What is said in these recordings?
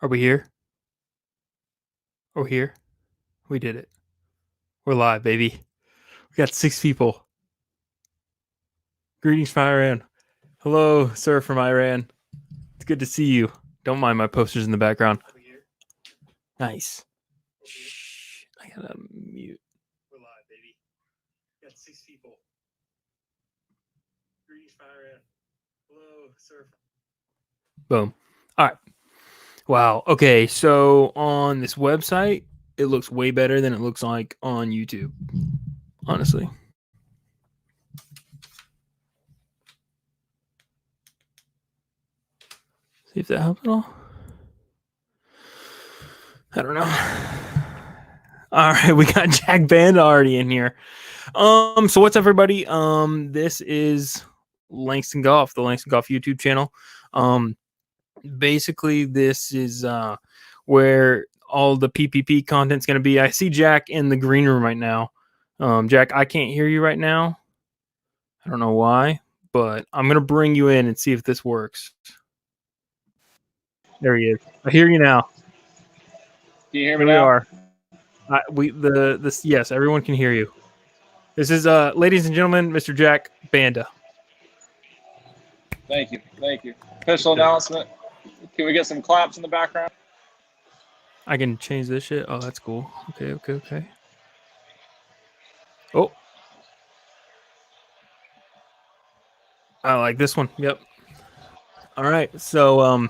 Are we here? We're here. We did it. We're live, baby. We got 6 people. Greetings from Iran. Hello, sir from Iran. It's good to see you. Don't mind my posters in the background. Nice. Shh. I gotta mute. We're live, baby. We got 6 people. Greetings from Iran. Hello, sir. Boom. All right. Wow. Okay. So on this website, it looks way better than it looks like on YouTube. Honestly. See if that helps at all. I don't know. All right, we got Jack Band already in here. So what's up, everybody? This is Langston Golf, the Langston Golf YouTube channel. Basically, this is where all the PPP content's going to be. I see Jack in the green room right now. Jack, I can't hear you right now. I don't know why, but I'm going to bring you in and see if this works. There he is. I hear you now. Can you hear me Here now? We are. Yes, everyone can hear you. This is ladies and gentlemen, Mr. Jack Banda. Thank you. Official announcement. Can we get some claps in the background? I can change this shit. Oh, that's cool. Okay. Oh. I like this one. Yep. All right. So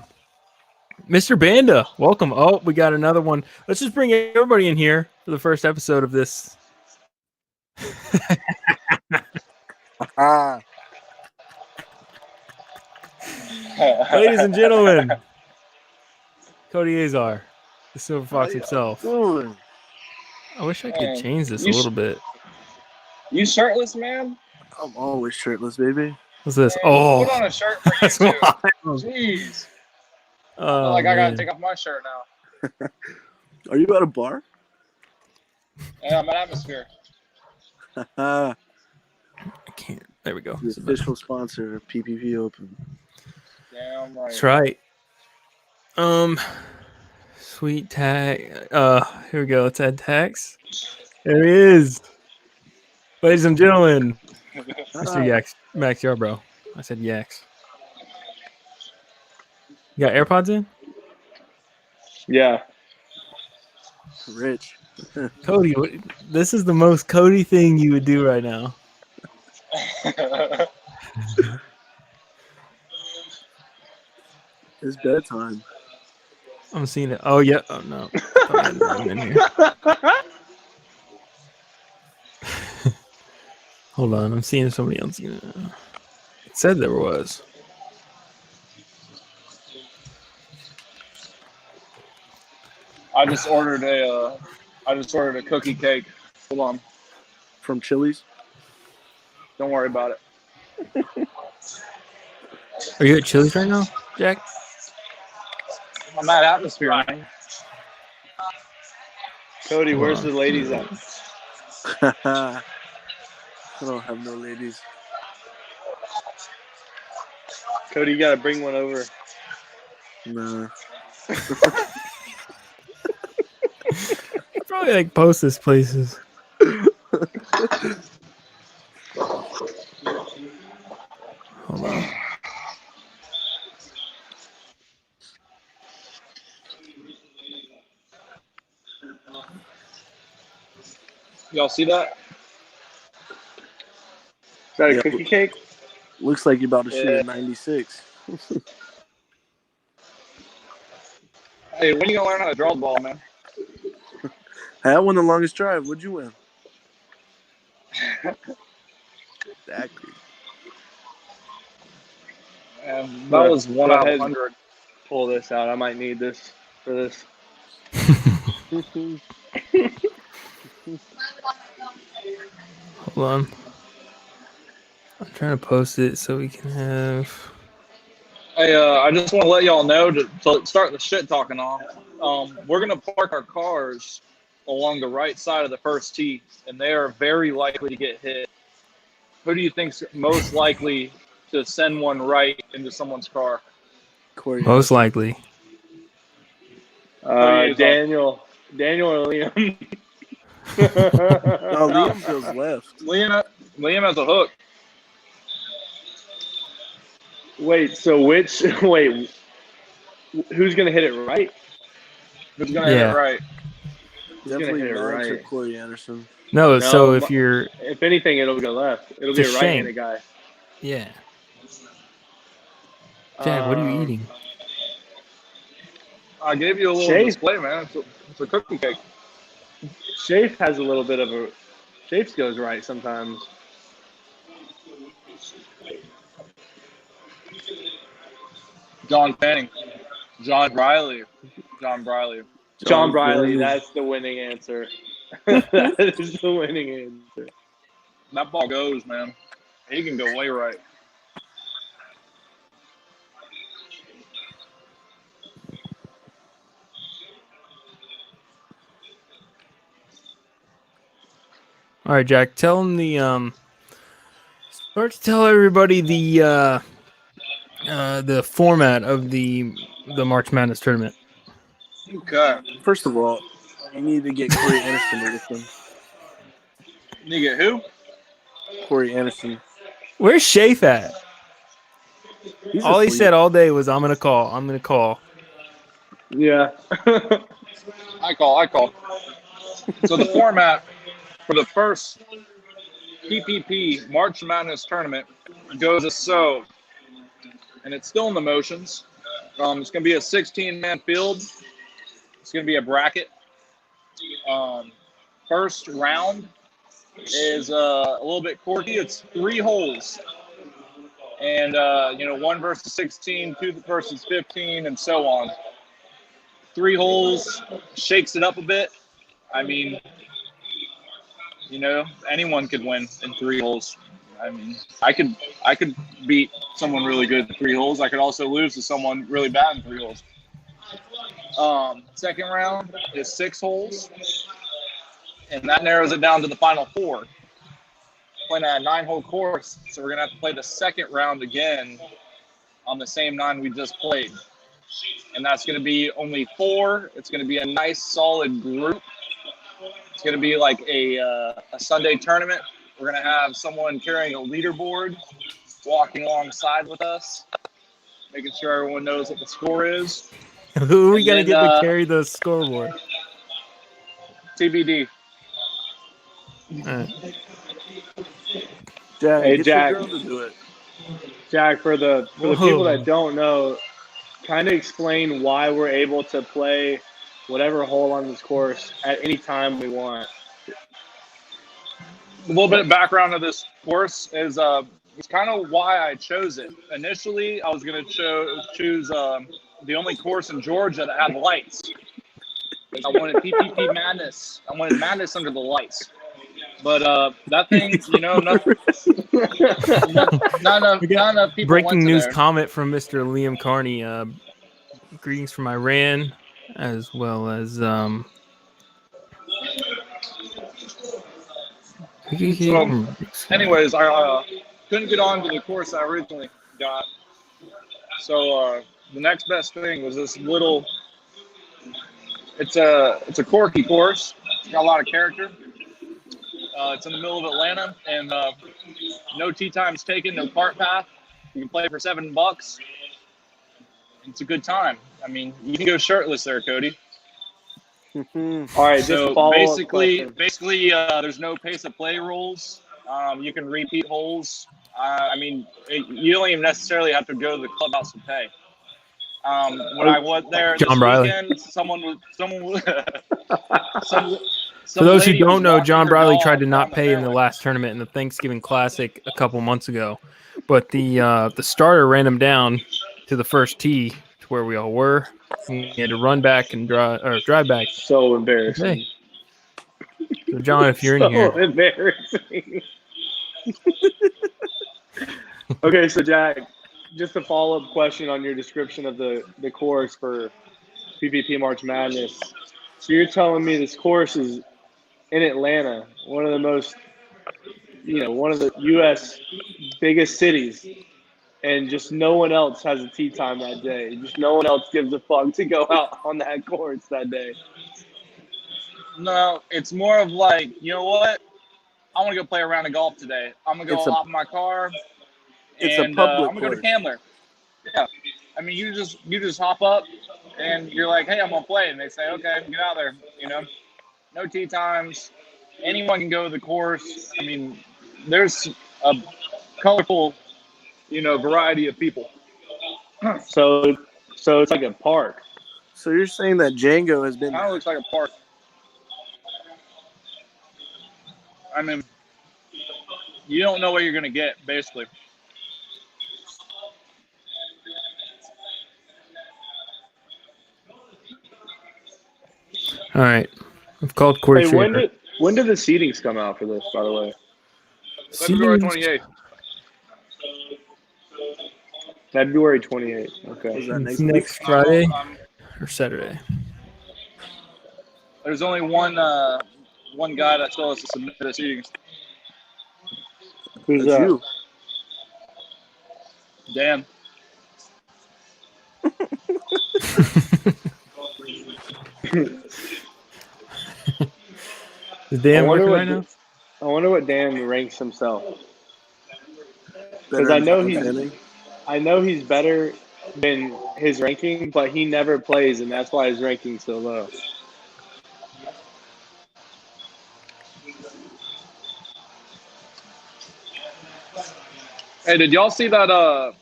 Mr. Banda, welcome. Oh, we got another one. Let's just bring everybody in here for the first episode of this. Ladies and gentlemen, Cody Azar, the Silver Fox himself. Doing? I wish I could change this a little bit. You shirtless, man? I'm always shirtless, baby. What's this? Man, Oh, put on a shirt for you too. Jeez. I feel like I gotta take off my shirt now. Are you at a bar? Yeah, I'm at Atmosphere. I can't. There we go. The official sponsor of PPP Open. Damn right. That's right. Sweet tag. Here we go. Let's add tags. There he is. Ladies and gentlemen, Mr. Yax, Max Yarbrough. I said Yax. You got AirPods in? Yeah. Rich. Cody, this is the most Cody thing you would do right now. It's bedtime. I'm seeing it. Oh, yeah. Oh, no. I'm in here. Hold on. I'm seeing somebody else. It said there was. I just ordered a cookie cake. Hold on. From Chili's? Don't worry about it. Are you at Chili's right now, Jack? I'm at Atmosphere, man. Cody, where's the ladies at? I don't have no ladies. Cody, you gotta bring one over. Nah. Probably like postest places. Hold on. Y'all see that? Is that a cookie cake? Looks like you're about to shoot a 96. Hey, when are you gonna learn how to draw the ball, man? I won the longest drive. What'd you win? Exactly. That was one out of 100. Pull this out. I might need this for this. Hold on. I'm trying to post it so we can have. Hey, I just want to let y'all know to start the shit talking off. We're gonna park our cars along the right side of the first tee, and they are very likely to get hit. Who do you think's most likely to send one right into someone's car? Corey Most likely. Daniel or Liam? No, Liam goes left. Liam has a hook. Wait, who's gonna hit it right? Who's gonna hit it right? Who's gonna Definitely hit it Max or right? Corey Anderson. No, No, so if you're if anything, it'll go left. It'll be a It's a right-handed guy. yeah. Jack, what are you eating? I gave you a little Shafe. display, man. It's a cookie cake. Shafe has a little bit of a. Shafe goes right sometimes. John Fanning. John Briley. John Briley, that's the winning answer. That is the winning answer. That ball goes, man. He can go way right. All right, Jack, tell him start to tell everybody the format of the March Madness tournament. Okay. First of all, you need to get Corey Anderson to listen. You get who? Corey Anderson. Where's Shafe at? He's All he asleep. said all day was, I'm gonna call. Yeah. I call. So the format for the first PPP March Madness tournament goes as so, and it's still in the motions. It's going to be a 16-man field. It's going to be a bracket. First round is a little bit quirky. It's 3 holes. And, 1 versus 16, 2 versus 15, and so on. 3 holes shakes it up a bit. I mean, anyone could win in 3 holes. I mean, I could beat someone really good in 3 holes. I could also lose to someone really bad in 3 holes. Second round is 6 holes, and that narrows it down to the final 4. Playing a 9-hole course, so we're gonna have to play the second round again on the same 9 we just played, and that's gonna be only 4. It's gonna be a nice solid group. It's going to be like a Sunday tournament. We're going to have someone carrying a leaderboard walking alongside with us, making sure everyone knows what the score is. Who are we going to get to carry the scoreboard? TBD. Jack, Hey, get Jack. your girl to do it. Jack, for the people that don't know, kind of explain why we're able to play whatever hole on this course at any time we want. A little bit of background of this course is it's kind of why I chose it. Initially, I was going to choose the only course in Georgia that had lights. I wanted PPP Madness. I wanted madness under the lights. But that thing, not enough people Breaking went to news there. comment from Mr. Liam Carney. Greetings from Iran, as well as anyways, I couldn't get on to the course I originally got. So the next best thing was this little. It's a quirky course. It's got a lot of character. It's in the middle of Atlanta, and no tee times taken, no cart path. You can play for $7. It's a good time. I mean, you can go shirtless there, Cody. All right, So just follow basically, there's no pace of play rules. You can repeat holes. You don't even necessarily have to go to the clubhouse to pay. When I was there John this Briley. weekend, someone For those who lady was don't know, walking John her Briley dog tried to down not the pay in the fairway. last tournament in the Thanksgiving Classic a couple months ago, but the starter ran him down to the first tee to where we all were. He had to run back and drive back. So embarrassing. Hey. So John, if you're in here, So embarrassing. Okay, so Jack, just a follow-up question on your description of the course for PPP March Madness. So you're telling me this course is in Atlanta, one of the most, one of the U.S. biggest cities. and just no one else has a tee time that day. Just no one else gives a fuck to go out on that course that day. No, it's more of like, you know what? I want to go play a round of golf today. I'm gonna go It's a- hop in my car It's a and public I'm gonna go to course. Candler. Yeah, I mean, you just hop up and you're like, hey, I'm gonna play, and they say, okay, get out there. You know, no tee times. Anyone can go to the course. I mean, there's a colorful, variety of people. So it's like a park. So you're saying that Django has been Kind of there? looks like a park. I mean, you don't know what you're gonna get, basically. All right. I've called Corey Hey, Schaefer. when did the seedings come out for this, by the way? February Seedings- 28th. February 28th. Okay. Was that It's next week? next Friday or Saturday. There's only one guy that still has to submit his seedings. Who's That's that? you. Dan. Is Dan wonder working what right now? I wonder what Dan ranks himself. Better I than know Tom he's- Fanning. I know he's better than his ranking, but he never plays, and that's why his ranking's so low. Hey, did y'all see that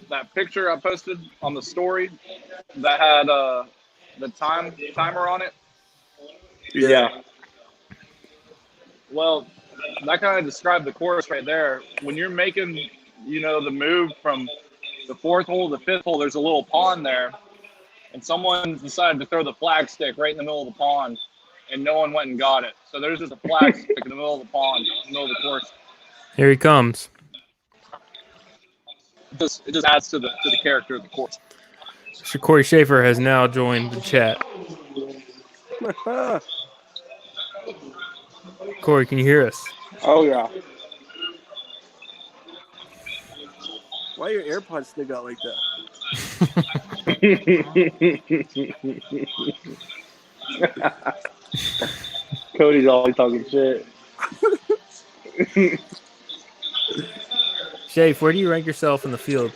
that picture I posted on the story that had the timer on it? Yeah. Well, that kind of described the course right there. When you're making, the move from the fourth hole to the fifth hole, there's a little pond there, and someone decided to throw the flag stick right in the middle of the pond, and no one went and got it. So there's just a flag stick in the middle of the pond, in the middle of the course. Here he comes. It just adds to the character of the course. Mr. Corey Schaefer has now joined the chat. Corey, can you hear us? Oh yeah. Why your AirPods stick out like that? Cody's always talking shit. Shafe, where do you rank yourself in the field?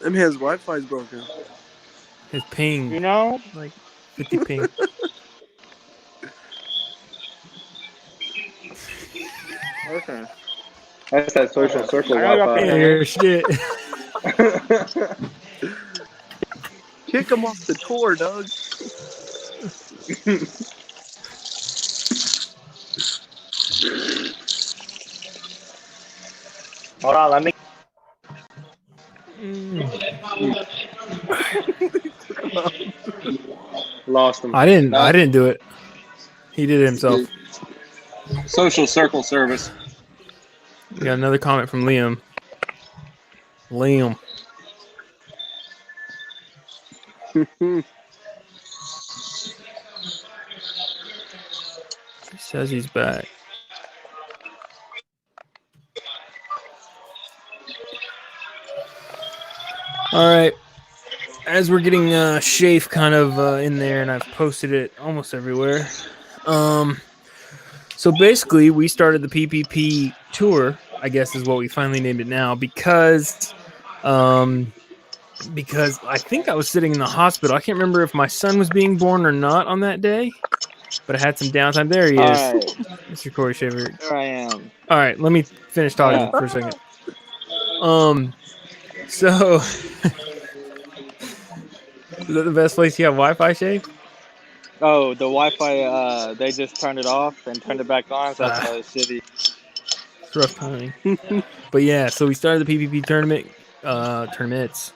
That man's Wi-Fi's broken. His ping, You know? like 50 ping. Okay. That's that social circle Yeah, Wi-Fi. your shit. Kick him off the tour, Doug. Hold on, let me. Lost him. I didn't do it. He did it himself. Social circle service. We got another comment from Liam. Liam. He says he's back. All right. As we're getting Shafe kind of in there, and I've posted it almost everywhere. So basically, we started the PPP Tour, I guess is what we finally named it now, because I think I was sitting in the hospital. I can't remember if my son was being born or not on that day, but I had some downtime. There he is, All right, Mr. Corey Shaver. here I am. All right, let me finish talking Yeah. for a second. So is that the best place you have Wi-Fi, Shafe? Oh, the Wi-Fi, they just turned it off and turned it back on, so that's why it's shitty. It's rough timing. But yeah, so we started the PPP tournaments.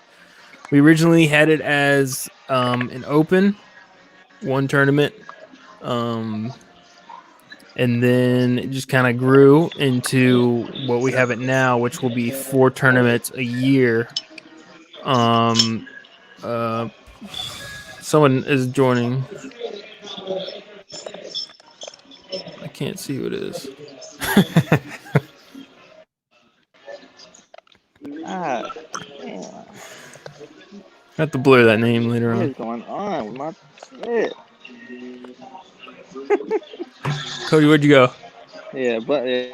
We originally had it as an open, one tournament. And then it just kind of grew into what we have it now, which will be 4 tournaments a year. Someone is joining. I can't see who it is. Damn. I have to blur that name later What on. is going on with my shit? Cody, where'd you go? Yeah, but yeah.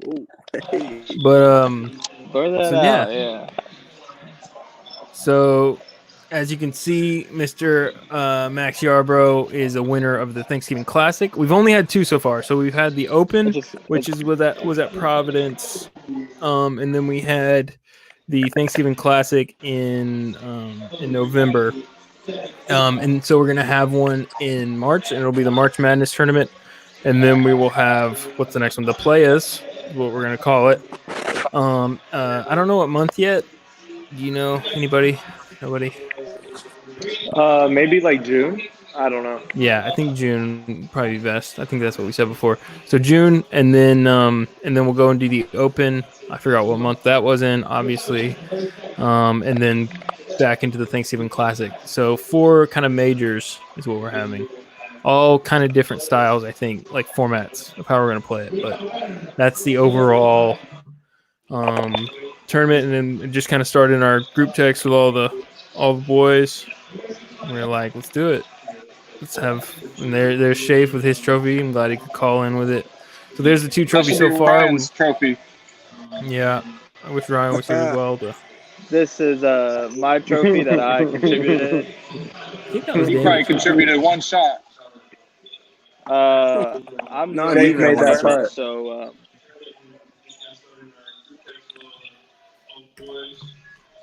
Oh, hey. But Blur that so yeah. out, yeah. So as you can see, Mr. Max Yarbrough is a winner of the Thanksgiving Classic. We've only had 2 so far. So we've had the Open, which was at Providence, and then we had the Thanksgiving Classic in November. And so we're gonna have one in March, and it'll be the March Madness tournament. And then we will have, what's the next one? The Playas is what we're gonna call it. I don't know what month yet. Do you know anybody? Nobody? Maybe like June. I don't know. Yeah, I think June would probably be best. I think that's what we said before. So June, and then we'll go and do the Open. I forgot what month that was in, obviously. And then back into the Thanksgiving Classic. So 4 kind of majors is what we're having. All kind of different styles, I think, like formats of how we're going to play it. But that's the overall tournament. And then it just kind of started in our group text with all the boys. And we're like, let's do it. Let's have. And there's Shafe with his trophy. I'm glad he could call in with it. So there's the 2 That trophies should so be far. Ryan's trophy. Yeah, I wish Ryan was here as well. This is my trophy that I contributed. I think that was He David's probably trophy. contributed 1 shot. I'm Not great even at made that one putt. so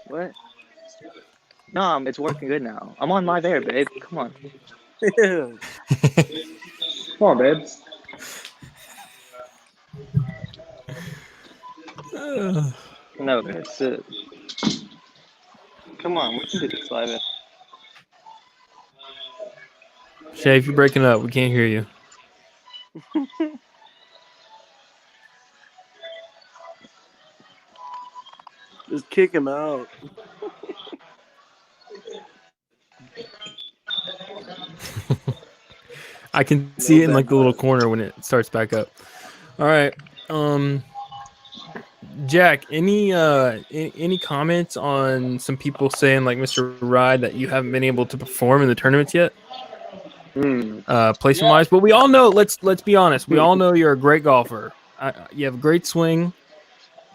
what? No, it's working good now. I'm on my there, babe. Come on. Yeah. Come on, babe. No, that's it. Come on, we can do this live. Shay, if you're breaking up, we can't hear you. Just kick him out. I can see it in like the little corner when it starts back up. All right. Jack, any comments on some people saying, like Mr. Ride, that you haven't been able to perform in the tournaments yet? Placement wise, but we all know. Let's be honest. We all know you're a great golfer. You have a great swing.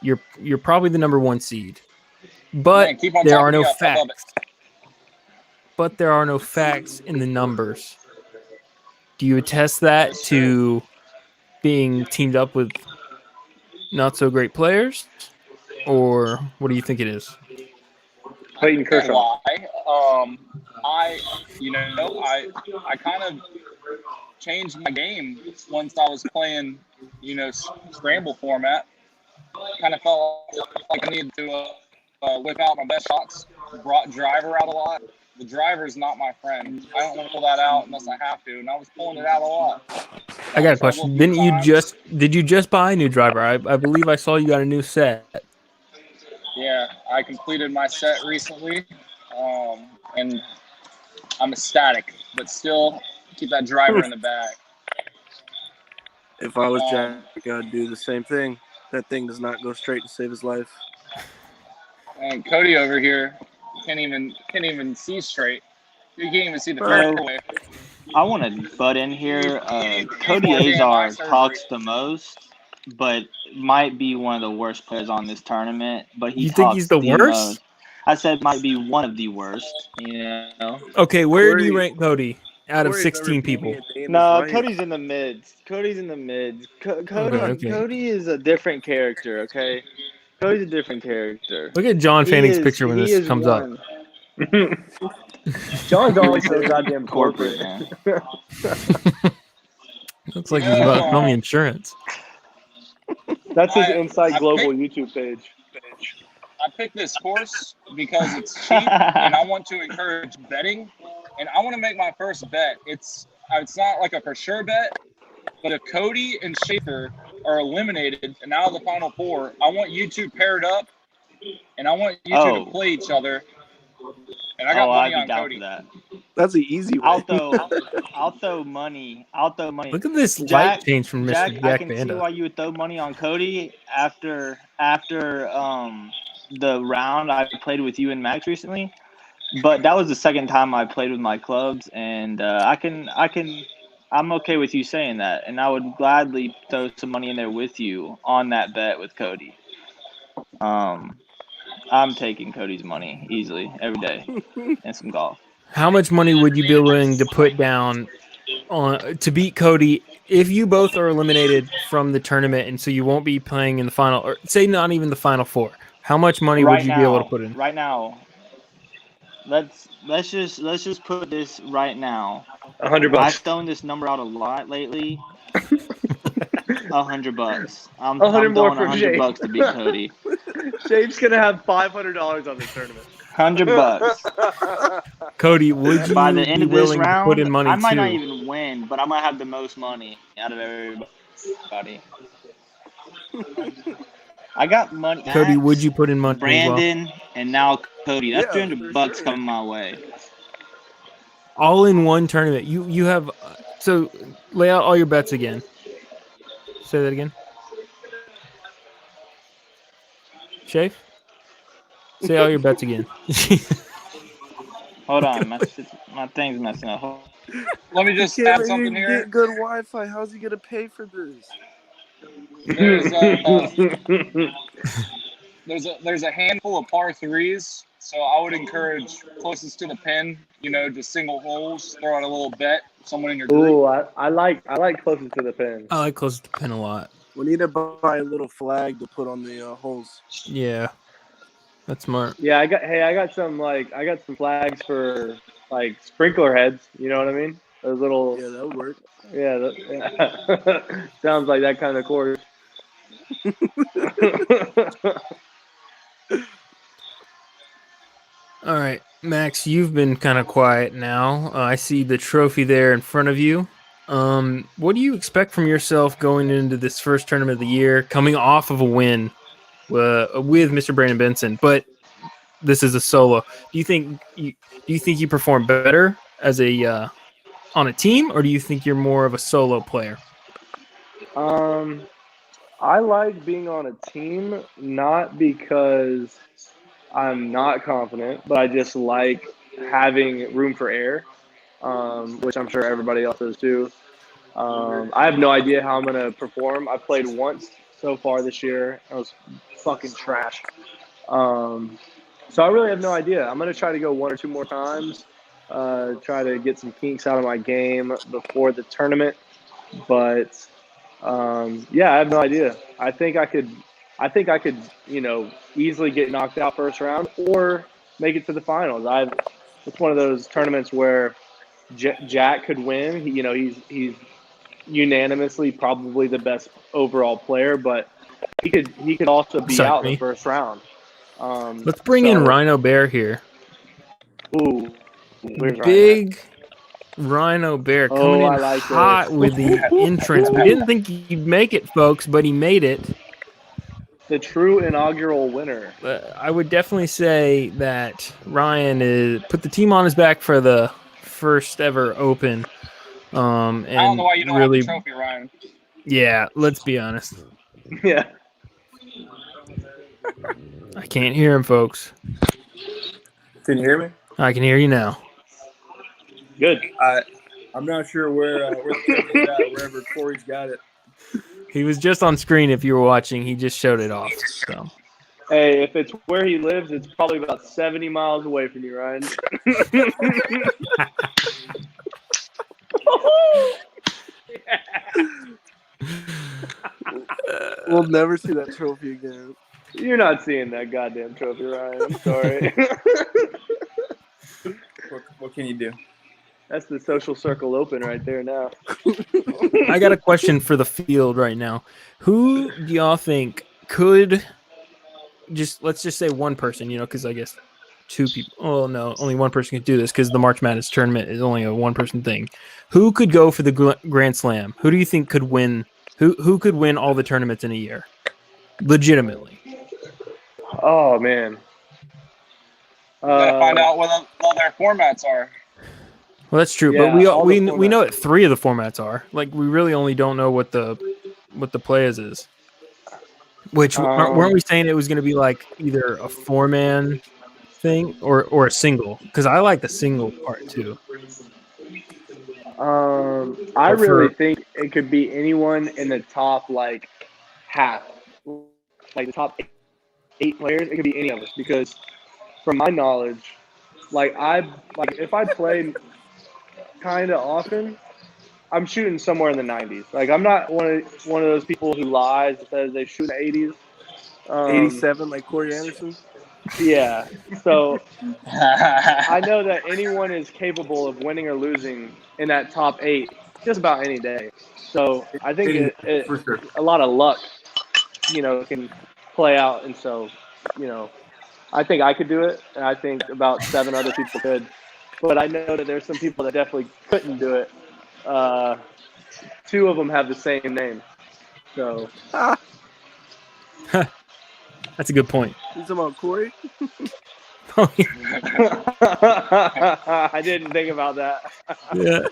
You're probably the number 1 seed, but Man, keep on there are talking no me up. I love facts. But there are no facts in the numbers. Do you attest that to being teamed up with not so great players, or what do you think it is? Clayton Kershaw. Why? I kind of changed my game once I was playing, scramble format. Kind of felt like I needed to whip out my best shots. Brought driver out a lot. The driver is not my friend. I don't want to pull that out unless I have to, and I was pulling it out a lot. I got a question. Did you just buy a new driver? I believe I saw you got a new set. Yeah, I completed my set recently, and I'm ecstatic, but still keep that driver in the bag. If I was Jack, I'd do the same thing. That thing does not go straight to save his life. And Cody over here can't even see straight. You can't even see the fairway. I want to butt in here. Cody Azar talks the most, but might be one of the worst players on this tournament. But you think he's the worst? Most. I said might be one of the worst. Okay, where do you rank Cody out of 16 people? No, Cody's in the mids. Cody is a different character. Okay, Cody's a different character. Look at John Fanning's picture when this comes up. John's always so goddamn corporate, man. Looks like he's about to tell me insurance. That's his Inside Global YouTube page. I picked this course because it's cheap, and I want to encourage betting, and I want to make my first bet. It's not like a for sure bet, but if Cody and Schaefer are eliminated and out of the final 4, I want you 2 paired up, and I want you 2 to play each other. And I got money on Cody. That. That's the easy way. I'll throw money. Look at this light Jack, change from Mr. Jack, I Jack can see Banda. why you would throw money on Cody after the round I played with you and Max recently. But that was the second time I played with my clubs, and I'm okay with you saying that, and I would gladly throw some money in there with you on that bet with Cody. I'm taking Cody's money easily every day and some golf. How much money would you be willing to put down on to beat Cody if you both are eliminated from the tournament, and so you won't be playing in the final, or say not even the final four? How much money would you be able to put in? Right now, let's just put this right now. $100. I've thrown this number out a lot lately. $100. I'm 100 more throwing for $100 Shape. to beat Cody. Shape's gonna have $500 on this tournament. $100. Cody, would you By the end be of this willing to put round, in money I might not too? even win, but I might have the most money out of everybody. I got money. Cody, Max, would you put in money Brandon, and now Cody. That's Yeah, $300 sure. coming my way. all in one tournament? You have so lay out all your bets again. Say that again. Shafe? Say all your bets again. Hold on, my thing's messing up. Let me just Can't add even something here. get good Wi-Fi. How's he gonna pay for this? There's a handful of par threes, so I would encourage closest to the pin. Just single holes. Throw out a little bet. Someone in your group. Ooh, I like closest to the pin. I like close to the pin a lot. We need to buy a little flag to put on the holes. Yeah, that's smart. Yeah, I got some flags for like sprinkler heads. You know what I mean? Those little. Yeah, that would work. Yeah. Sounds like that kind of course. All right, Max, you've been kind of quiet now. I see the trophy there in front of you. What do you expect from yourself going into this first tournament of the year, coming off of a win with Mr. Brandon Benson? But this is a solo. Do you think you perform better as a on a team, or do you think you're more of a solo player? I like being on a team, not because I'm not confident, but I just like having room for error, which I'm sure everybody else does too. I have no idea how I'm going to perform. I played once so far this year. I was fucking trash. So I really have no idea. I'm going to try to go one or two more times, try to get some kinks out of my game before the tournament. But yeah, I have no idea. I think I could, easily get knocked out first round or make it to the finals. It's one of those tournaments where Jack could win. He's unanimously probably the best overall player, but he could also be out in the first round. Let's bring in Rhino Bear here. Ooh, big Rhino Bear coming in hot with the entrance. We didn't think he'd make it, folks, but he made it. The true inaugural winner. I would definitely say that Ryan put the team on his back for the first ever Open. And I don't know why you don't have the trophy, Ryan. Yeah, let's be honest. Yeah. I can't hear him, folks. Can you hear me? I can hear you now. Good. I'm not sure where the trophy's at, wherever Corey's got it. He was just on screen if you were watching. He just showed it off. So. Hey, if it's where he lives, it's probably about 70 miles away from you, Ryan. We'll never see that trophy again. You're not seeing that goddamn trophy, Ryan. I'm sorry. What can you do? That's the social circle open right there now. I got a question for the field right now. Who do y'all think could let's just say one person, because I guess two people. Oh, no, only one person could do this because the March Madness tournament is only a one-person thing. Who could go for the Grand Slam? Who do you think could win? Who could win all the tournaments in a year? Legitimately. Oh, man. Gotta find out what all their formats are. Well, that's true, Yeah, but all the we know formats. what 3 of the formats are. Like, we really only don't know what the players is. Which weren't we saying it was going to be like either a 4-man thing or a single? Because I like the single part too. I But really for think it could be anyone in the top like half, like the top 8 players. It could be any of us because, from my knowledge, like if I play kind of often, I'm shooting somewhere in the 90s. Like I'm not one of those people who lies and says they shoot in the 80s. 87 like Corey Anderson. Yeah. So I know that anyone is capable of winning or losing in that top 8 just about any day. So I think For sure. a lot of luck, can play out. And so, I think I could do it, and I think about 7 other people could. But I know that there's some people that definitely couldn't do it. 2 of them have the same name. So that's a good point. You talking about Corey? Oh, yeah. I didn't think about that. Yeah.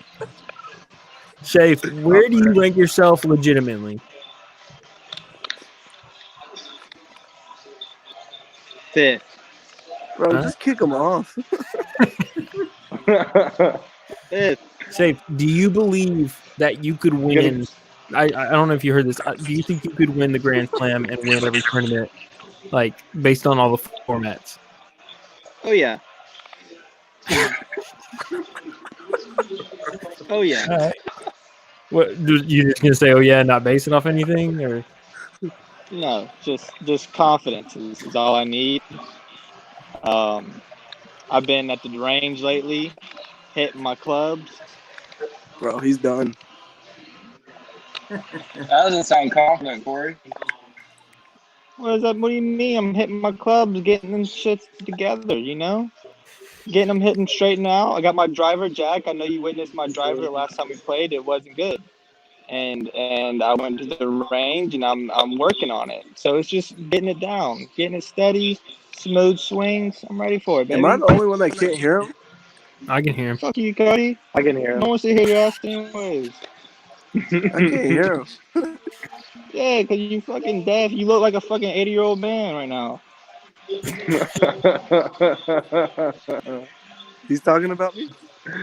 Shafe, where do you rank yourself legitimately? 5th. Bro, Huh? just kick him off. 5th. Shafe, do you believe that you could win? I don't know if you heard this. Do you think you could win the Grand Slam and win every tournament, like based on all the formats? Oh yeah. Oh yeah. All right. What you just gonna say? Oh yeah, not basing off anything, or No, just confidence is all I need. I've been at the range lately, hitting my clubs. Bro, he's done. That doesn't sound confident, Corey. What is that? What do you mean? I'm hitting my clubs, getting them shits together. Getting them hitting straight now. I got my driver, Jack. I know you witnessed my driver the last time we played. It wasn't good, and I went to the range and I'm working on it. So it's just getting it down, getting it steady, smooth swings. I'm ready for it, baby. Am I the only one that can't hear him? I can hear him. Fuck you, Cody. I can hear him. No one wants to hear your ass anyways. I can't hear him. Yeah, because you fucking deaf. You look like a fucking 80-year-old man right now. He's talking about me?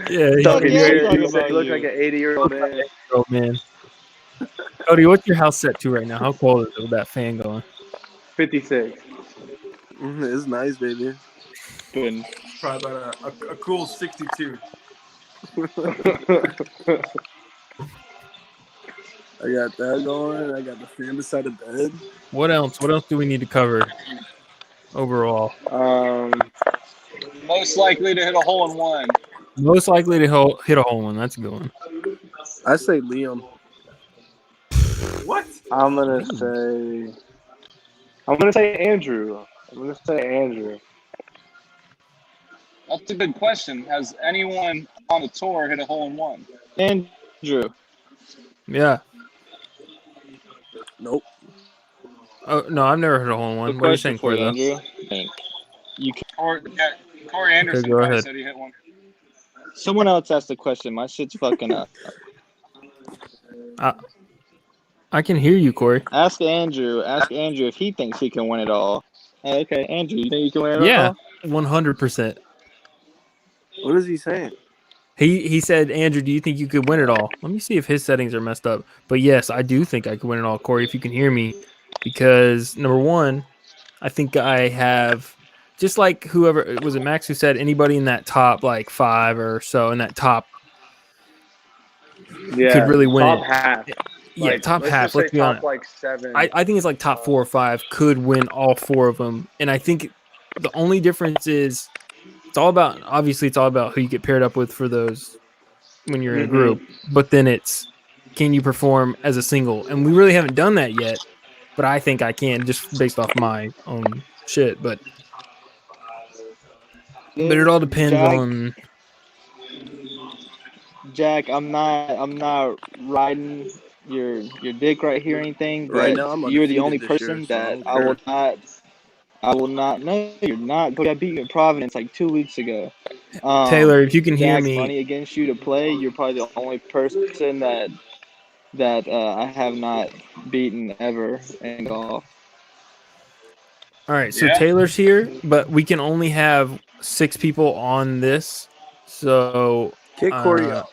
Yeah, he's Fuck Duncan, yeah, I'm you talking said about you look you. like an 80-year-old man. oh man. Cody, what's your house set to right now? How cold is it with that fan going? 56. It's nice, baby. Good. Probably about a cool 62. I got that going. I got the fan beside the bed. What else? What else do we need to cover overall? Most likely to hit a hole in one. Most likely to hit a hole in one. That's a good one. I say Liam. What? I'm gonna say Andrew. That's a good question. Has anyone on the tour hit a hole in one? Andrew. Yeah. Nope. Oh no, I've never hit a hole in one. Good What are you question saying, for Corey? you, Though? Andrew. Corey Anderson go probably ahead. said he hit one. Someone else asked the question. My shit's fucking up. I can hear you, Corey. Ask Andrew if he thinks he can win it all. Hey, okay, Andrew, you think you can win it Yeah, all? 100%. What is he saying? He said, Andrew, do you think you could win it all? Let me see if his settings are messed up. But yes, I do think I could win it all, Corey, if you can hear me. Because number one, I think I have, just like whoever, was it Max who said anybody in that top like 5 or so, in that top Yeah, could really win top it. half. Yeah, Like, top let's half. just say Let's be top honest. like 7. I think it's like top 4 or 5 could win all 4 of them. And I think the only difference is it's all about who you get paired up with for those when you're in a group. But then it's, can you perform as a single? And we really haven't done that yet. But I think I can, just based off my own shit. But it all depends on. Jack, I'm not riding your dick right here or anything, Right but now, I'm you're the undefeated only this person year, so I that don't I will care. I will not. No, you're not. But I beat you at Providence like 2 weeks ago. Taylor, if you can hear Jack's me, money against you to play. You're probably the only person that I have not beaten ever in golf. all right. So Yeah. Taylor's here, but we can only have 6 people on this. So Kick Corey out.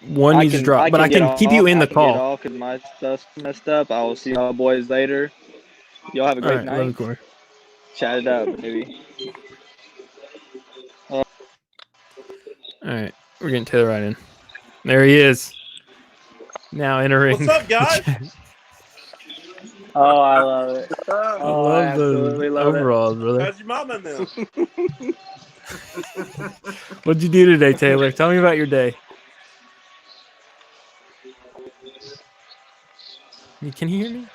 one needs to drop, but I can keep you in the Get call. off because my stuff's messed up. I will see y'all boys later. Y'all have a All great right, night. love you, Corey. Chat it up, baby. All right, we're getting Taylor right in. There he is. Now entering. What's up, guys? Oh, I love it. I Oh, I love absolutely the love it. overalls, brother. How's your mama and them? What'd you do today, Taylor? Tell me about your day. Can you hear me?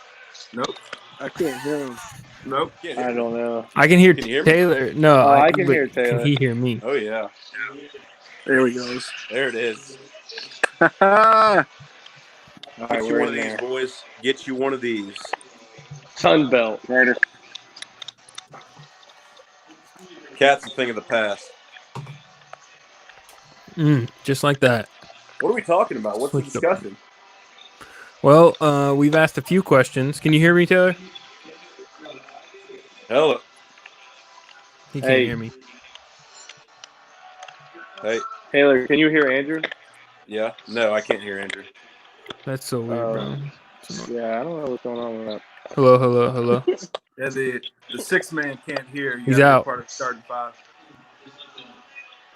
Nope. I can't hear him. Nope. Can't I hear me. don't know. I can hear Can you hear me? Taylor. No, Oh, I can but hear Can Taylor. he hear me? Oh yeah, There he goes. there it is. All Get right, you we're one in of these, there. boys. Get you one of these. Sun Belt. Cat's a thing of the past. Just like that. What are we talking about? What's the Switched up. discussion? Well, we've asked a few questions. Can you hear me, Taylor? Hello. He can't Hey. hear me. Hey. Taylor, can you hear Andrew? Yeah. No, I can't hear Andrew. That's so weird, bro. Yeah, I don't know what's going on with that. Hello. Yeah, the 6th man can't hear. You He's gotta be out. part of the starting 5.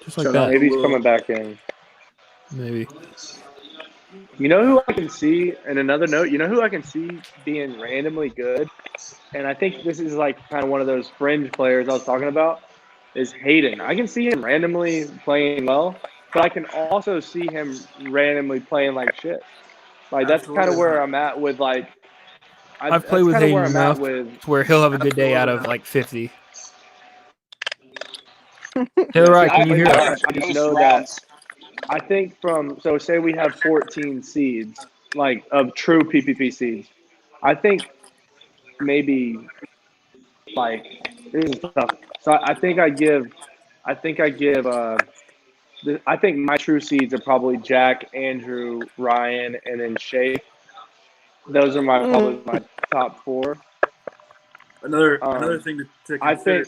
Just like Shut that. up. Maybe he's coming back in. Maybe. You know who I can see, and another note, you know who I can see being randomly good? And I think this is like kind of one of those fringe players I was talking about, is Hayden. I can see him randomly playing well, but I can also see him randomly playing like shit. Like, that's kind of Absolutely where not. I'm at with, like, I've played with that's kinda Hayden where I'm enough at with. to where he'll have a good day out of Absolutely not. like 50. Taylor Wright, can you hear us? I just know that. I think so say we have 14 seeds, like, of true PPP seeds. I think maybe, like, this is tough. So I think I think my true seeds are probably Jack, Andrew, Ryan, and then Shay. Those are probably my top 4. Another thing to I consider.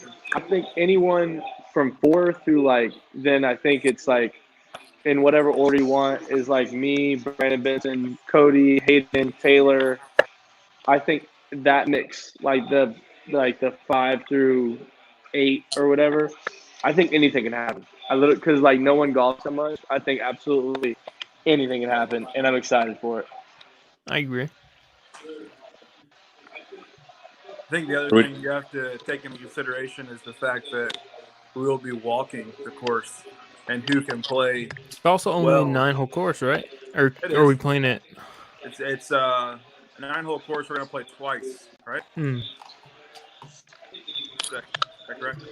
think anyone from 4 through, like, then I think it's like, in whatever order you want, is like me, Brandon Benson, Cody, Hayden, Taylor. I think that mix, like the 5 through 8 or whatever, I think anything can happen. Because like no one golfs so much, I think absolutely anything can happen, and I'm excited for it. I agree. I think the other thing you have to take into consideration is the fact that we will be walking the course and who can play. It's also only a 9-hole course, right? Or It are we is. playing it? It's a 9-hole course. We're gonna play twice, right? Is that correct?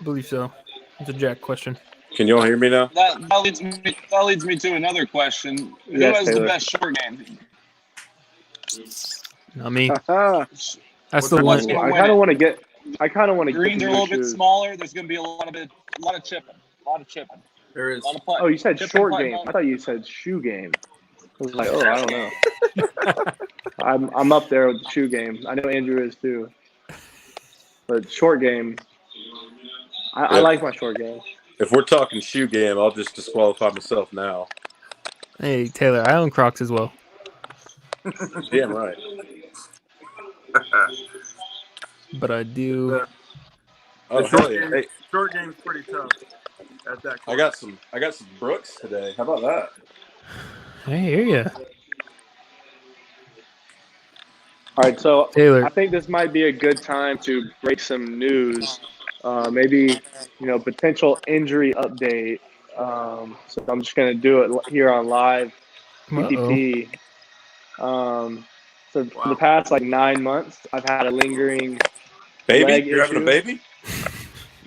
I believe so. It's a Jack question. Can you all hear me now? That leads me to another question. Who Yes, has the Taylor. best short game? Not me. What's That's the Who one. wants to I win kind of it? want to get. I kind of want to get Greens some are a little new bit shoes. smaller. There's going to be a lot of chipping. A lot of chipping. There is. A lot of putting. Oh, you said Chip and short putt, game. putt. I thought you said shoe game. I was like, oh, I don't know. I'm up there with the shoe game. I know Andrew is too. But short game, I like my short game. If we're talking shoe game, I'll just disqualify myself now. Hey, Taylor, I own Crocs as well. Damn right. But I do. Oh, The hell yeah. Hey, short game's pretty tough at that course. I got some Brooks today. How about that? I hear you. All right, so Taylor. I think this might be a good time to break some news. Maybe, potential injury update. So I'm just going to do it here on live PPP. So for the past 9 months, I've had a lingering baby. leg You're issue. having a baby?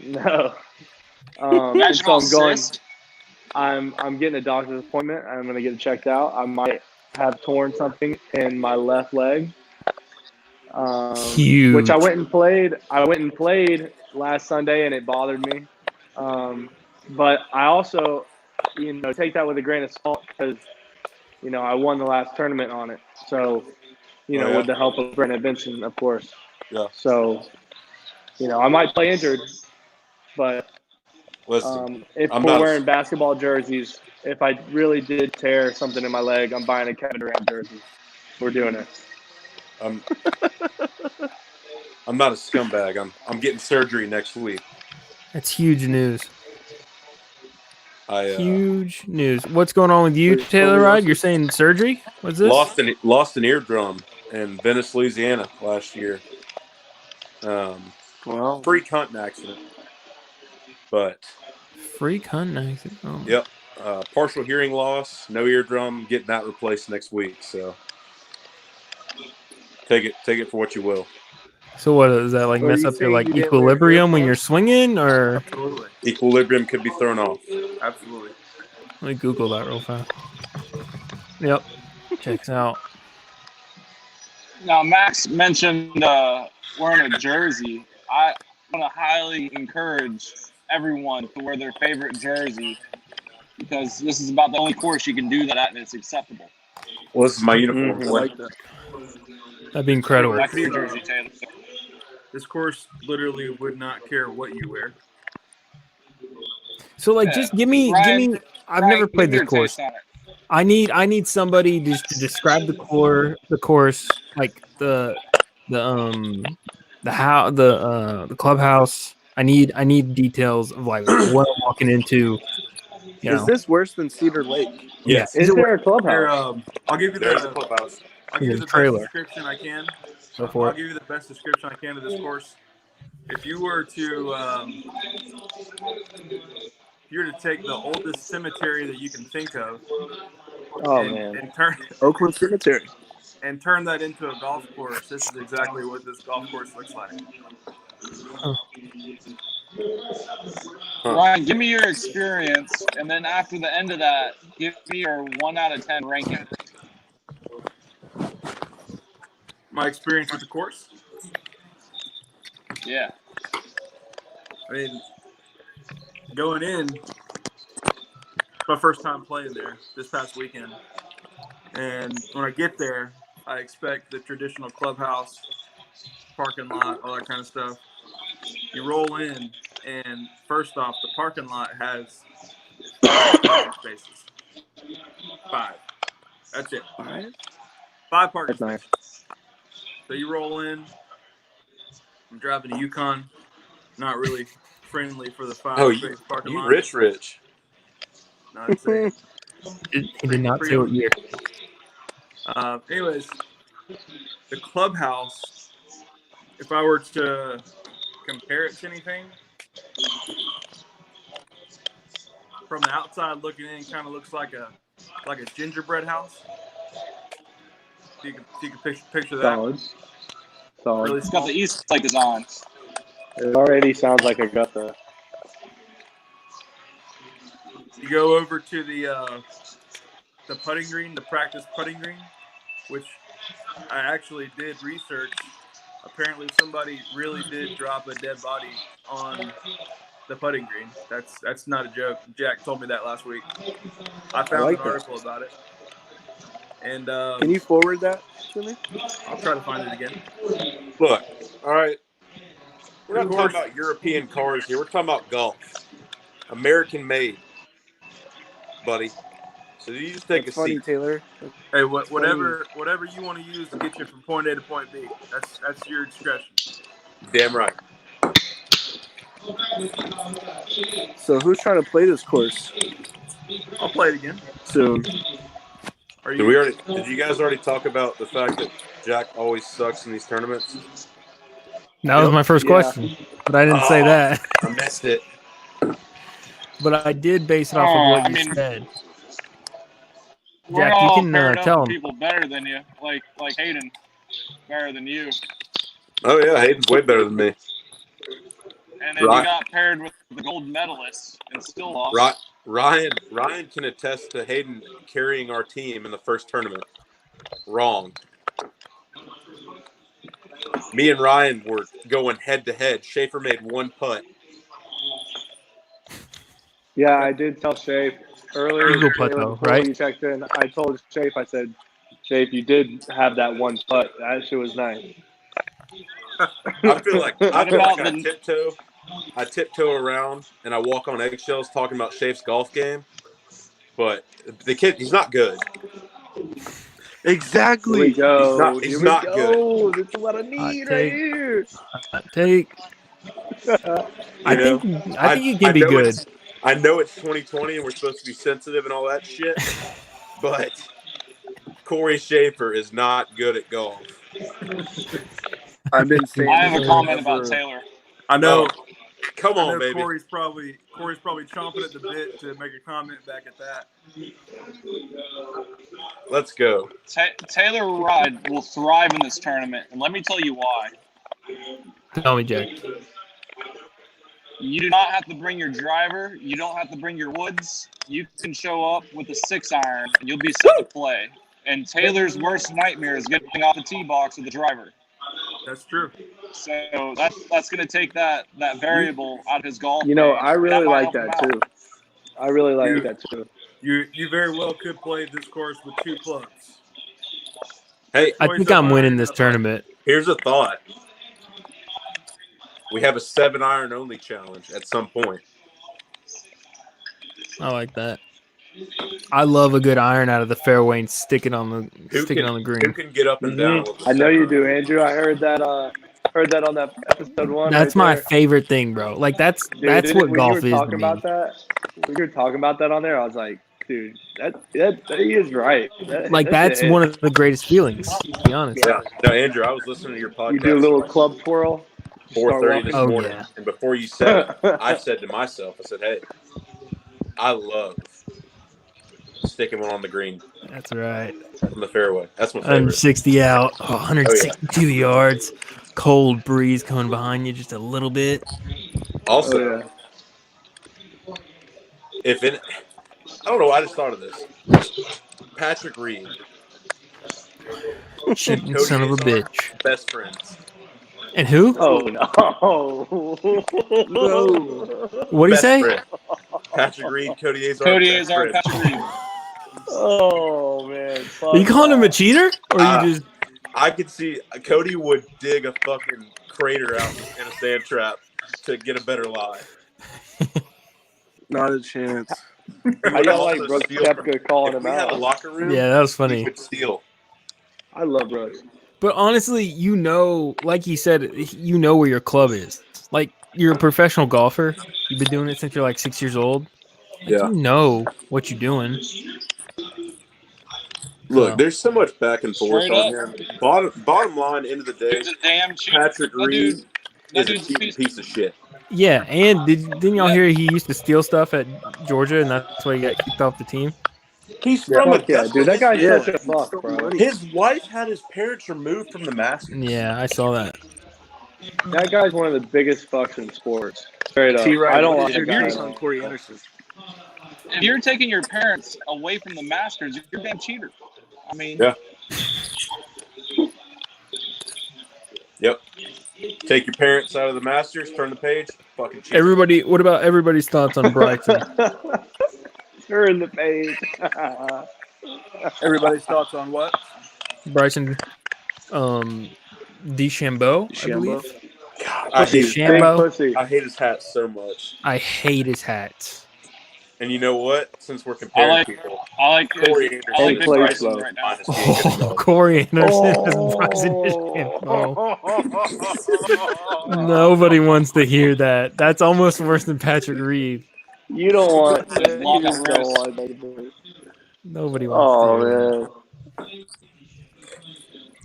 No. And so I'm getting a doctor's appointment. I'm going to get it checked out. I might have torn something in my left leg. Huge. Which I went and played. I went and played last Sunday, and it bothered me. But I also, take that with a grain of salt because, I won the last tournament on it. So, yeah. with the help of Brennan Benson, of course. Yeah. So, I might play injured, but Listen, if I'm we're not wearing basketball jerseys, if I really did tear something in my leg, I'm buying a Kevin Durant jersey. We're doing it. I'm not a scumbag. I'm getting surgery next week. That's huge news. I Huge news. What's going on with you, Taylor Ride? You're saying surgery? What's this? lost an eardrum in Venice, Louisiana last year. Well, Freak hunting accident. But Freak hunting accident. Oh. yep. Partial hearing loss, no eardrum, getting that replaced next week. So take it for what you will. So what is that like? So are Mess you up your saying like you didn't wear equilibrium when earplugs? you're swinging, or Absolutely. Equilibrium could be thrown off. Absolutely. let me Google that real fast. Yep, checks out. Now, Max mentioned wearing a jersey. I want to highly encourage everyone to wear their favorite jersey because this is about the only course you can do that at and it's acceptable. Well, this is my uniform. I boy. like that. That'd be incredible. Back to your jersey, Taylor. This course literally would not care what you wear. So like, Yeah. just give me. I've never Ryan, played give this your course. taste on it. I need somebody just to describe the course, like the clubhouse. I need details of like what I'm walking into. Is this worse than Cedar Lake? Yes. Is Is it there a Here, clubhouse? I'll give you There's a the clubhouse. best trailer? description I can. Go for I'll it. give you the best description I can of this course. If you were to take the oldest cemetery that you can think of Oh, and, man. and turn Oakland Cemetery. and turn that into a golf course, this is exactly what this golf course looks like. Ryan, give me your experience, and then after the end of that, give me your 1 out of 10 ranking. My experience with the course. Yeah. I mean, going in, my first time playing there this past weekend. And when I get there, I expect the traditional clubhouse, parking lot, all that kind of stuff. You roll in, and first off, the parking lot has 5 parking spaces. 5. That's it. 5 parking That's nice. spaces. So you roll in. I'm driving a Yukon. Not really friendly for the 5 space parking you lot. rich. Not saying. He did not say what year. Anyways, the clubhouse, if I were to compare it to anything, from the outside looking in, kind of looks like a gingerbread house. If you can picture that. Solid. Really, it's got the East Lake design. It already sounds like Augusta. You go over to the putting green, the practice putting green, which I actually did research. Apparently, somebody really did drop a dead body on the putting green. That's not a joke. Jack told me that last week. I found an article about it. And can you forward that to me? I'll try to find it again. Look, all right. We're not talking about European cars here. We're talking about golf. American made, buddy. So you just take That's a funny, seat. Taylor. Hey, whatever you want to use to get you from point A to point B, that's your discretion. Damn right. So who's trying to play this course I'll play it again soon? Did you guys already talk about the fact that Jack always sucks in these tournaments? That was my first question, but I didn't say that. I missed it. But I did base it off of what you said. We're Jack, you all can paired up tell with him. people better than you, like Hayden, better than you. Oh yeah, Hayden's way better than me. And then you got paired with the gold medalist and still lost. Ryan can attest to Hayden carrying our team in the first tournament. Wrong. Me and Ryan were going head to head. Schaefer made one putt. Yeah, I did tell Shafe earlier Eagle putt, Taylor, though, before right? you checked in. I told Shafe, I said, Shafe, you did have that one putt. That shit was nice. I feel like What about I the tiptoe around and I walk on eggshells talking about Shafe's golf game. But the kid, he's not good. Exactly. Here we go. He's Here we not good. go. This is what I Hot need right take. here. Hot take. I think it can be good. I know it's 2020 and we're supposed to be sensitive and all that shit, but Corey Schaefer is not good at golf. I've been saying I have this a comment forever. about Taylor. I know. Come I on, know baby. Corey's probably chomping at the bit to make a comment back at that. Let's go. Taylor Ride will thrive in this tournament, and let me tell you why. Tell me, Jack. You do not have to bring your driver. You don't have to bring your woods. You can show up with a 6-iron, and you'll be set to play. And Taylor's worst nightmare is getting off the tee box with the driver. That's true. So that's going to take that variable out of his golf You know, game. I really might like help him that out. too. I really like You- that too. You very well could play this course with 2 clubs. Hey, I think I'm winning this tournament. here's a thought. We have a 7-iron only challenge at some point. I like that. I love a good iron out of the fairway and stick it on the Who green. can get up and down? With I know you do, Andrew. I heard that on that episode 1. That's right my there. favorite thing, bro. Like that's Dude, what when golf you were is to talking me. about that, when you were talking about that on there, I was like, dude, that he is right. Like that's one of the greatest feelings, to be honest. Yeah. No, Andrew, I was listening to your podcast. You do a little club twirl. 4:30 this Oh, morning, yeah. and before you said it, I said to myself, I said, "Hey, I love sticking one on the green That's right. from the fairway. That's my favorite." 160 out, 162 yards, cold breeze coming behind you just a little bit. Also, I don't know. I just thought of this. Patrick Reed, Cheating son of a bitch. best friends. And who? Oh no! What do you Best say? friend. Patrick Reed, Cody Azar. Cody best Azar, friend. Patrick Reed. Oh man! Are you calling him a cheater, or you just? I could see Cody would dig a fucking crater out in a sand trap to get a better lie. Not a chance. I don't like Brooks Koepka calling him We had a out. locker room. Yeah, that was He funny. would steal. I love Brooks. But honestly, you know, like he said, you know where your club is. Like you're a professional golfer. You've been doing it since you're like 6 years old. Like, Yeah. you know what you're doing. Look, there's so much back and forth Straight on up. here. Bottom line, end of the day, Dude's a damn cheat. Patrick Reed is a dude's cheating piece of shit. Yeah, and didn't y'all hear he used to steal stuff at Georgia, and that's why he got kicked off the team? He's from Fuck yeah, Augusta. dude. That guy's Yeah. such a fuck, bro. His wife had his parents removed from the Masters. Yeah, I saw that. That guy's one of the biggest fucks in sports. Straight up. T-Ride, I don't what like is your that guy take at on all. Corey Anderson? If you're taking your parents away from the Masters, you're a damn cheater. I mean, Yeah. Yep. Take your parents out of the Masters, turn the page, fucking cheat. What about everybody's thoughts on Bryson? Turn the page. Everybody's thoughts on what? Bryson DeChambeau, I believe. God, I hate his Big DeChambeau. pussy. I hate his hat so much. I hate his hat. And you know what? Since we're comparing people, I like Corey Big Anderson plays Bryson slow. right now. minus being good at Oh, golf. Corey Anderson is Bryson DeChambeau. Nobody wants to hear that. That's almost worse than Patrick Reed. You don't want. Just lock You up just don't wrist. want that. Nobody wants to hear Oh man.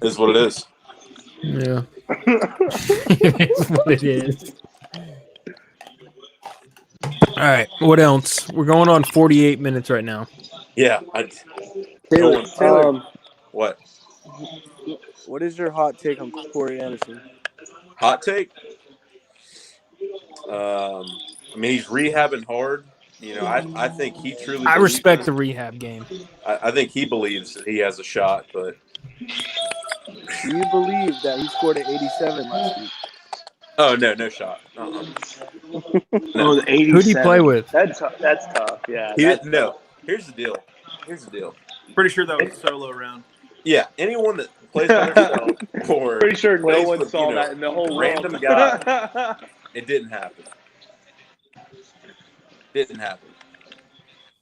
Is what it is. that. Yeah. It is what it is. All right. What else? We're going on 48 minutes right now. Yeah. Taylor, What? What is your hot take on Corey Anderson? Hot take? I mean, he's rehabbing hard. You know, I think he truly. I believes respect it. the rehab game. I think he believes that he has a shot, but Do you believe that he scored an 87 last week? Oh no shot. Oh, No. the 87. Who'd he play with? That's tough. Yeah. He That's didn't. No. tough. Here's the deal. Pretty sure that was a solo round. Yeah, anyone that plays by themselves or Pretty sure no plays one with, saw that in the whole random world. guy, it didn't happen.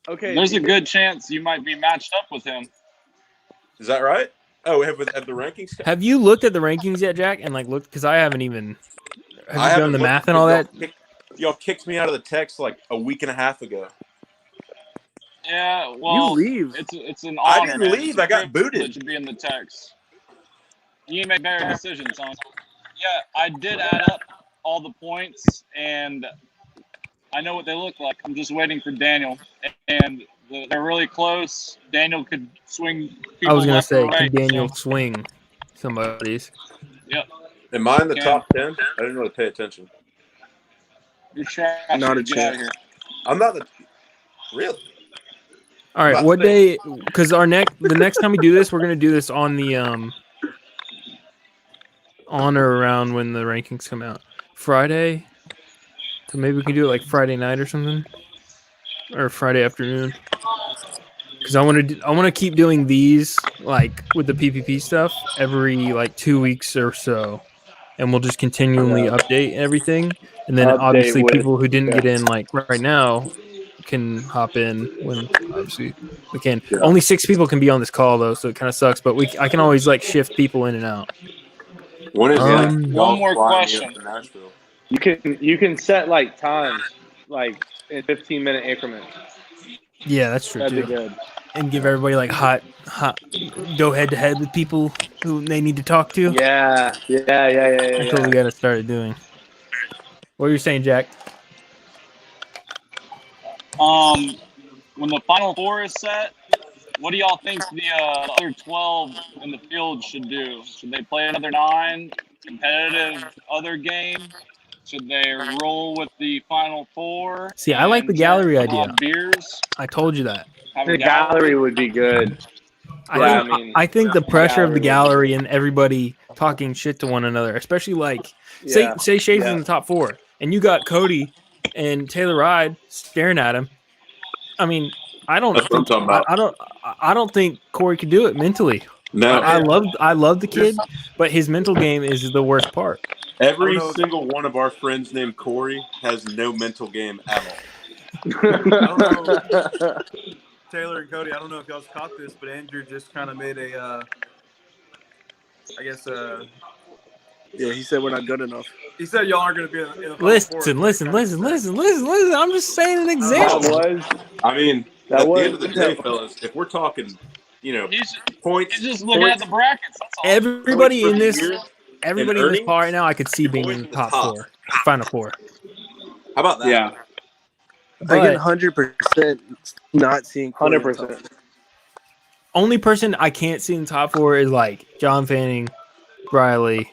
Okay. There's a good chance you might be matched up with him. Is that right? Oh, have the rankings? Have you looked at the rankings yet, Jack? And like looked because I haven't even. Have you done the looked math and all that? Y'all kicked me out of the text like a week and a half ago. Yeah, well, You leave. it's an I honor. didn't man. leave. It's a I got privilege booted. to be in the text. You make better decisions, son. Yeah, I did add up all the points, and I know what they look like. I'm just waiting for Daniel, and they're really close. Daniel could swing people I was gonna left say, or right. can Daniel So, swing somebody's? yep, Am I in the Yeah. top 10? I didn't really pay attention. you're trash. Not a Get out of chance. here. I'm not really. All right, About what to say- day? Because the next time we do this, we're gonna do this on the on or around when the rankings come out. Friday. So maybe we can do it like Friday night or something, or Friday afternoon. Because I want to keep doing these like with the PPP stuff every like 2 weeks or so, and we'll just continually update everything. And then Update obviously with- people who didn't get in like right now can hop in when obviously we can. Yeah. Only 6 people can be on this call though, so it kind of sucks. But I can always like shift people in and out. When is Um, One more question. to Nashville? You can set like times, like in 15-minute increments. Yeah, that's true That'd too. be good. And give everybody like hot, go head to head with people who they need to talk to. Yeah. That's what we got to start doing. What were you saying, Jack? When the final four is set, what do y'all think the other 12 in the field should do? Should they play another 9 competitive other game? Should they roll with the final 4? See, I like the and gallery drink some idea. hot beers. I told you that. Have a The gallery would be good. I think the pressure of the gallery and everybody talking shit to one another, especially like say Shane's in the top 4, and you got Cody and Taylor Ride staring at him. I mean, I don't That's what I'm think talking about. I don't think Corey could do it mentally. No. I love the kid, but his mental game is the worst part. Every single one of our friends named Corey has no mental game at all. I don't know, Taylor and Cody. I don't know if y'all caught this, but Andrew just kind of made a, Yeah, he said we're not good enough. he said y'all aren't going to be in the final Listen. I'm just saying an example. I mean, That at was- the end of the day, fellas, if we're talking, points, He's just looking at the brackets. That's all. Everybody in this year, everybody in this call right now, I could see being in the top 4, final 4. how about that? Yeah. I get But 100% not seeing Corey in the top 100%. only person I can't see in the top 4 is like John Fanning, Riley,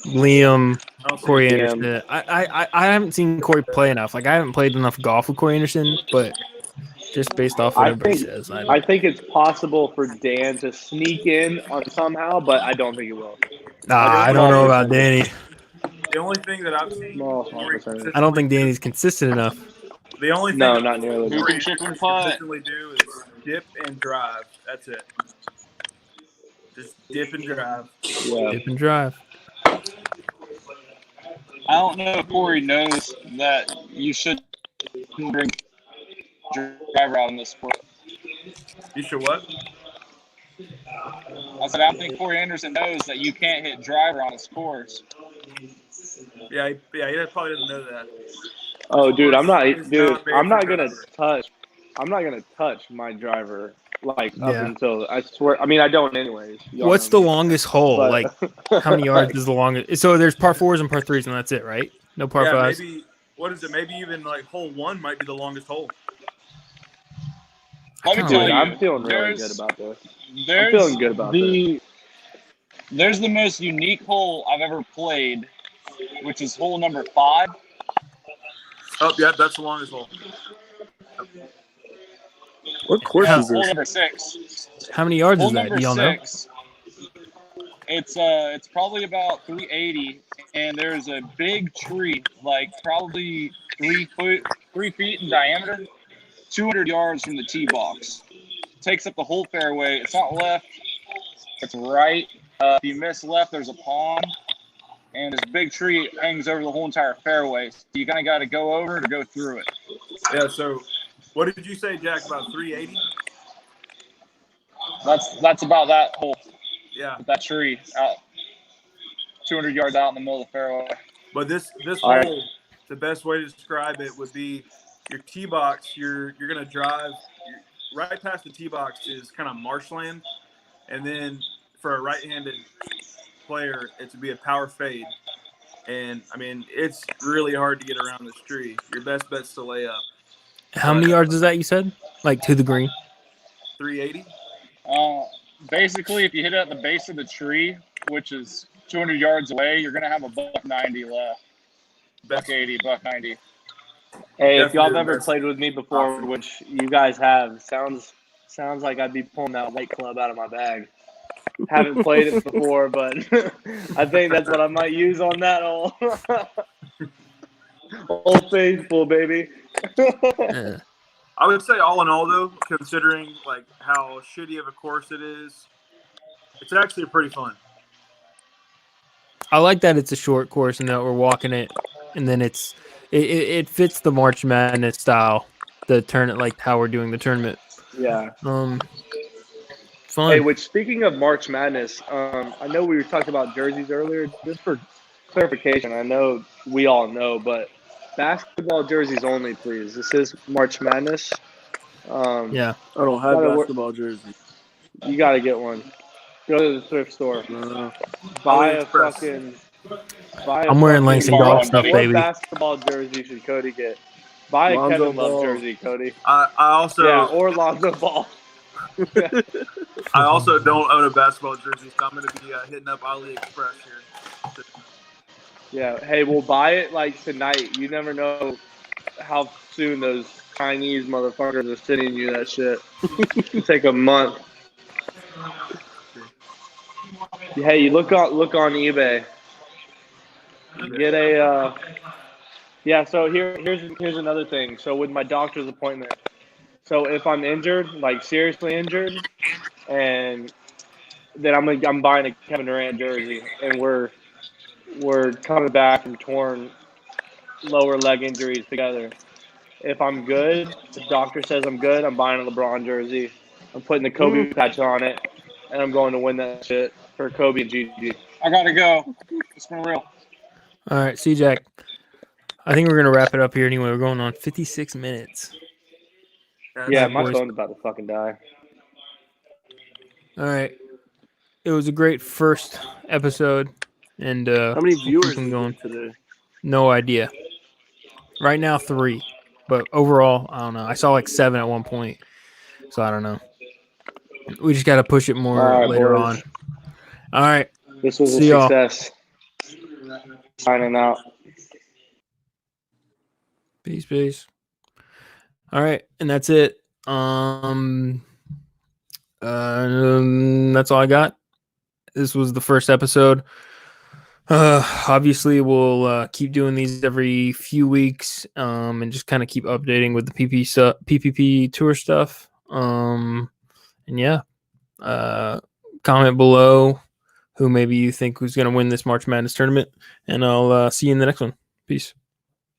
Liam, Corey Anderson. I haven't seen Corey play enough. Like I haven't played enough golf with Corey Anderson, but just based off what everybody says, I think it's possible for Dan to sneak in on somehow, but I don't think it will. I don't know about Danny. The only thing that I've seen, I don't think Danny's consistent enough. the only thing No, not nearly. Who can chip and putt? consistently do is dip and drive. That's it. Just dip and drive. Yeah. Dip and drive. I don't know if Corey knows that you should bring driver out in this sport. You should what? I said I don't think Corey Anderson knows that you can't hit driver on his course. Yeah, he probably doesn't know that. Oh, dude, I'm not It's not made I'm not for gonna driver. touch my driver like up Yeah. until I swear. I mean, I don't anyways. Y'all What's know the me. longest hole? But- Like how many yards is the longest? So there's par 4s and par 3s, and that's it, right? No par 5s. Maybe what is it? Maybe even like hole 1 might be the longest hole. Let me kinda tell like- you, I'm feeling really there's- good about this. There's feeling good about There's the most unique hole I've ever played, which is hole number 5. Oh, yeah, that's the longest hole. What course Yeah. is Hole this? number 6. How many yards Hole is that? number Do y'all know? 6. It's probably about 380, and there's a big tree, like probably 3 feet in diameter, 200 yards from the tee box. Takes up the whole fairway. It's not left, it's right. If you miss left, there's a pond, and this big tree hangs over the whole entire fairway. So you kind of got to go over to go through it. Yeah. So, what did you say, Jack? About 380? That's about that hole. Yeah. With that tree out 200 yards out in the middle of the fairway. But this All right. hole, the best way to describe it would be your tee box. You're gonna drive right past the tee box is kind of marshland, and then for a right-handed player, it would be a power fade. And I mean, it's really hard to get around this tree. Your best bet's to lay up. How many yards is that you said? Like to the green? 380. Basically, if you hit it at the base of the tree, which is 200 yards away, you're gonna have a $190 left. $180, $190. Hey, if y'all have Definitely ever the best played with me before, option. which you guys have, sounds like I'd be pulling that White Club out of my bag. Haven't played it before, but I think that's what I might use on that hole. Old Faithful, baby. Yeah. I would say all in all, though, considering like how shitty of a course it is, it's actually pretty fun. I like that it's a short course and that we're walking it, and then it fits the March Madness style, the tournament, like how we're doing the tournament. Yeah. Fun. Hey, which speaking of March Madness, I know we were talking about jerseys earlier. Just for clarification, I know we all know, but basketball jerseys only, please. This is March Madness. Yeah. I don't have Gotta basketball jerseys. You got to get one. Go to the thrift store. Buy a AliExpress. fucking. I'm wearing Langston Borrow golf one, stuff, buddy. What baby. basketball jersey should Cody get? Buy a Lonzo Kevin Love Ball. jersey, Cody. I also Yeah, or Lonzo Ball. I also don't own a basketball jersey, so I'm going to be hitting up AliExpress here. Yeah. Hey, we'll buy it like tonight. You never know how soon those Chinese motherfuckers are sending you that shit. It'll take a month. Hey, you look on eBay. Get a. Yeah. So here's another thing. So with my doctor's appointment. So if I'm injured, like seriously injured, and then I'm buying a Kevin Durant jersey, and we're coming back from torn lower leg injuries together. If I'm good, the doctor says I'm good, I'm buying a LeBron jersey. I'm putting the Kobe patch on it, and I'm going to win that shit for Kobe and Gigi. I gotta go. It's been real. All right, see, Jack. I think we're gonna wrap it up here anyway. We're going on 56 minutes. Yeah, Alright, my boys. phone's about to fucking die. All right. It was a great first episode, and How many we'll viewers keep them is going. it today? No idea. Right now, 3, but overall, I don't know. I saw like 7 at one point, so I don't know. We just got to push it more All right, later boys. on. All right. This was See a y'all. success. Signing out. Peace. All right, and that's it. That's all I got. This was the first episode. Obviously, we'll keep doing these every few weeks, and just kind of keep updating with the PPP Tour stuff. And yeah, comment below who maybe you think who's going to win this March Madness tournament, and I'll see you in the next one. Peace.